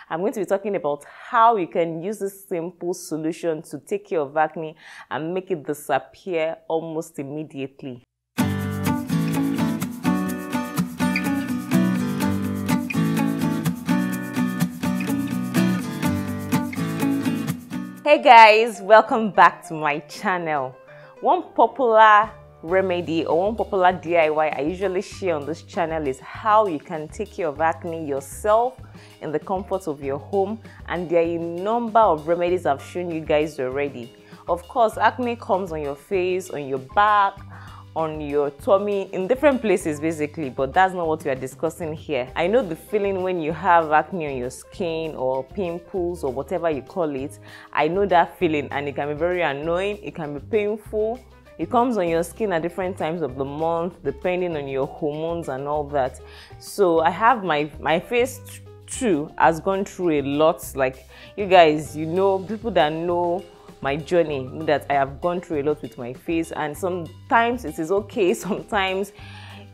I'm going to be talking about how you can use this simple solution to take care of acne and make it disappear almost immediately. Hey guys, welcome back to my channel. One popular remedy or one popular DIY I usually share on this channel is how you can take care of acne yourself in the comfort of your home, and there are a number of remedies I've shown you guys already. Of course, acne comes on your face, on your back, on your tummy, in different places basically, but that's not what we are discussing here. I know the feeling when you have acne on your skin or pimples or whatever you call it. I know that feeling, and it can be very annoying, it can be painful. It comes on your skin at different times of the month depending on your hormones and all that. So I have my face too has gone through a lot. Like, you guys, you know, people that know my journey know that I have gone through a lot with my face, and sometimes it is okay, sometimes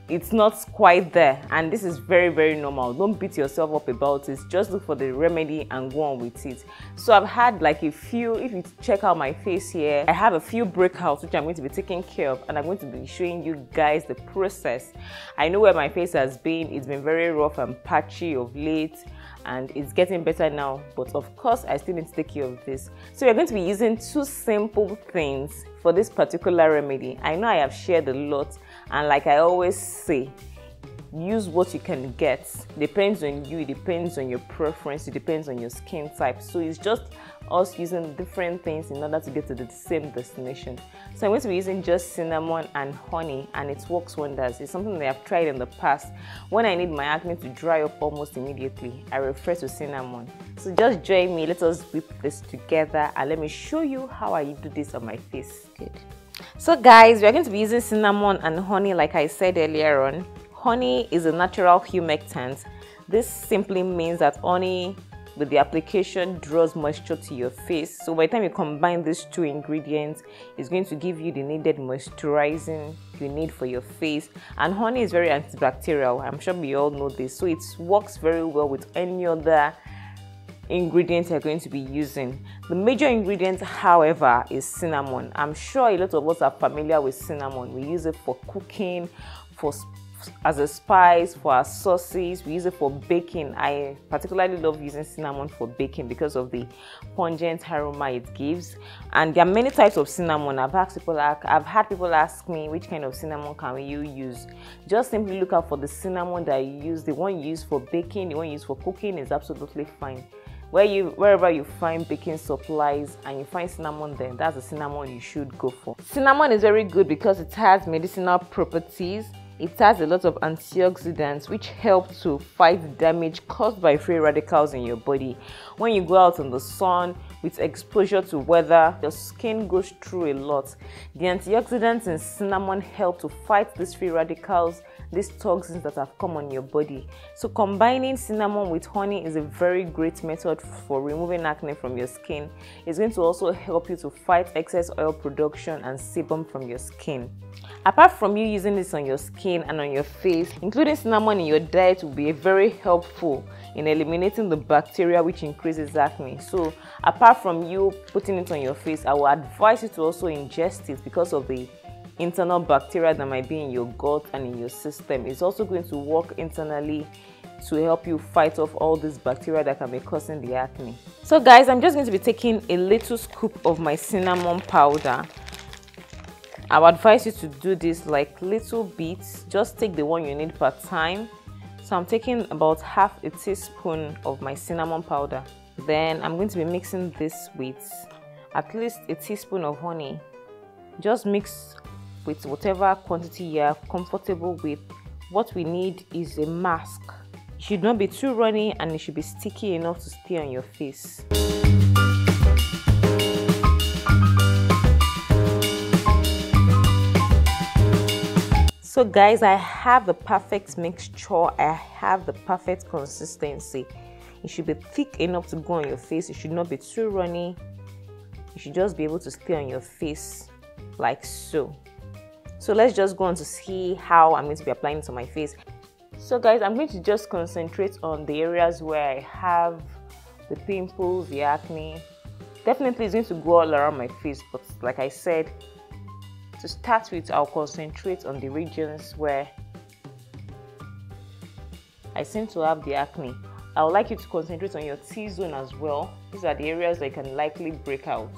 it's not quite there, and this is very normal. Don't beat yourself up about it. Just look for the remedy and go on with it. So I've had like a few, if you check out my face here, I have a few breakouts which I'm going to be taking care of, and I'm going to be showing you guys the process. I know where my face has been. It's been very rough and patchy of late, and it's getting better now, but of course I still need to take care of this. So we're going to be using two simple things for this particular remedy. I know I have shared a lot, and like I always say, use what you can get. Depends on you, it depends on your preference, it depends on your skin type. So it's just us using different things in order to get to the same destination. So I'm going to be using just cinnamon and honey, and it works wonders. It's something that I've tried in the past. When I need my acne to dry up almost immediately, I refer to cinnamon. So just join me, let us whip this together, and let me show you how I do this on my face. Good. So guys, we're going to be using cinnamon and honey like I said earlier on. Honey is a natural humectant. This simply means that honey with the application draws moisture to your face. So by the time you combine these two ingredients, it's going to give you the needed moisturizing you need for your face. And honey is very antibacterial. I'm sure we all know this. So it works very well with any other ingredients you're going to be using. The major ingredient, however, is cinnamon. I'm sure a lot of us are familiar with cinnamon. We use it for cooking, as a spice, for our sauces. We use it for baking. I particularly love using cinnamon for baking because of the pungent aroma it gives. And there are many types of cinnamon. I've had people ask me, which kind of cinnamon can you use? Just simply look out for the cinnamon that you use. The one you use for baking, the one you use for cooking is absolutely fine. Wherever you find baking supplies and you find cinnamon, then that's the cinnamon you should go for. Cinnamon is very good because it has medicinal properties. It has a lot of antioxidants which help to fight damage caused by free radicals in your body. When you go out in the sun with exposure to weather, your skin goes through a lot. The antioxidants in cinnamon help to fight these free radicals, these toxins that have come on your body. So combining cinnamon with honey is a very great method for removing acne from your skin. It's going to also help you to fight excess oil production and sebum from your skin. Apart from you using this on your skin and on your face, including cinnamon in your diet will be very helpful in eliminating the bacteria which increases acne. So apart from you putting it on your face, I will advise you to also ingest it because of the internal bacteria that might be in your gut and in your system. It's also going to work internally to help you fight off all these bacteria that can be causing the acne. So guys, I'm just going to be taking a little scoop of my cinnamon powder. I would advise you to do this like little bits. Just take the one you need per time. So I'm taking about half a teaspoon of my cinnamon powder. Then I'm going to be mixing this with at least a teaspoon of honey. Just mix with whatever quantity you are comfortable with. What we need is a mask. It should not be too runny, and it should be sticky enough to stay on your face. So guys, I have the perfect mixture. I have the perfect consistency. It should be thick enough to go on your face. It should not be too runny. You should just be able to stay on your face like so. So let's just go on to see how I'm going to be applying it on my face. So guys, I'm going to just concentrate on the areas where I have the pimples, the acne. Definitely it's going to go all around my face, but like I said, to start with, I'll concentrate on the regions where I seem to have the acne. I would like you to concentrate on your T-zone as well. These are the areas that can likely break out.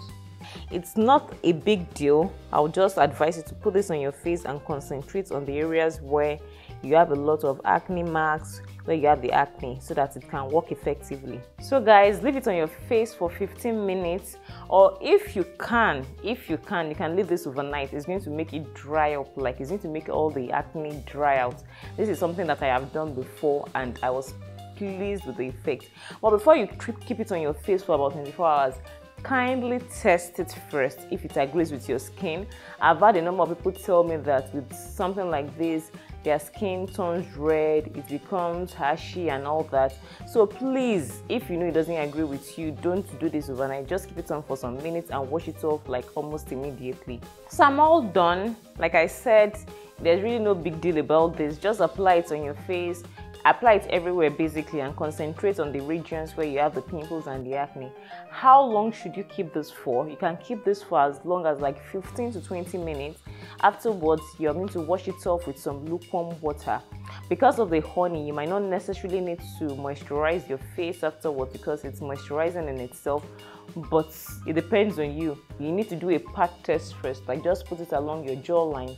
It's not a big deal. I'll just advise you to put this on your face and concentrate on the areas where you have a lot of acne marks, where you have the acne, so that it can work effectively. So guys, leave it on your face for 15 minutes, or if you can, you can leave this overnight. It's going to make it dry up, like it's going to make all the acne dry out. This is something that I have done before and I was pleased with the effect. But before you keep it on your face for about 24 hours, kindly test it first if it agrees with your skin. I've had a number of people tell me that with something like this, their skin turns red, it becomes ashy and all that. So please, if you know it doesn't agree with you, don't do this overnight. Just keep it on for some minutes and wash it off like almost immediately. So I'm all done. Like I said, there's really no big deal about this. Just apply it on your face. Apply it everywhere basically, and concentrate on the regions where you have the pimples and the acne. How long should you keep this for? You can keep this for as long as like 15 to 20 minutes. Afterwards, you're going to wash it off with some lukewarm water. Because of the honey, you might not necessarily need to moisturize your face afterwards because it's moisturizing in itself, but it depends on you. You need to do a patch test first, like just put it along your jawline,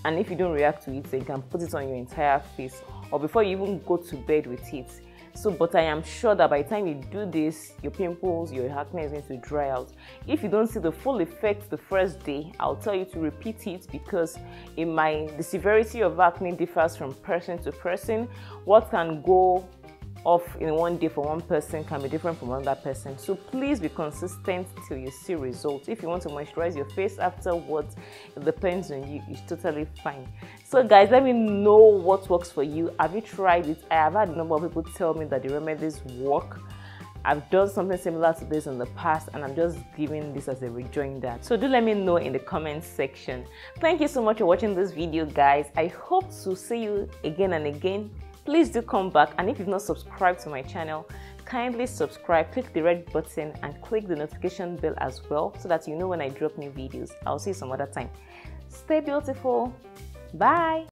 and if you don't react to it, then you can put it on your entire face, or before you even go to bed with it. So, but I am sure that by the time you do this, your pimples, your acne is going to dry out. If you don't see the full effect the first day, I'll tell you to repeat it, because the severity of acne differs from person to person. What can go off in one day for one person can be different from another person. So please be consistent till you see results. If you want to moisturize your face afterwards, it depends on you. It's totally fine. So guys, let me know what works for you. Have you tried it? I have had a number of people tell me that the remedies work. I've done something similar to this in the past, and I'm just giving this as a rejoinder. So do let me know in the comment section. Thank you so much for watching this video, guys. I hope to see you again and again. Please do come back, and if you've not subscribed to my channel, kindly subscribe, click the red button and click the notification bell as well, so that you know when I drop new videos. I'll see you some other time. Stay beautiful. Bye.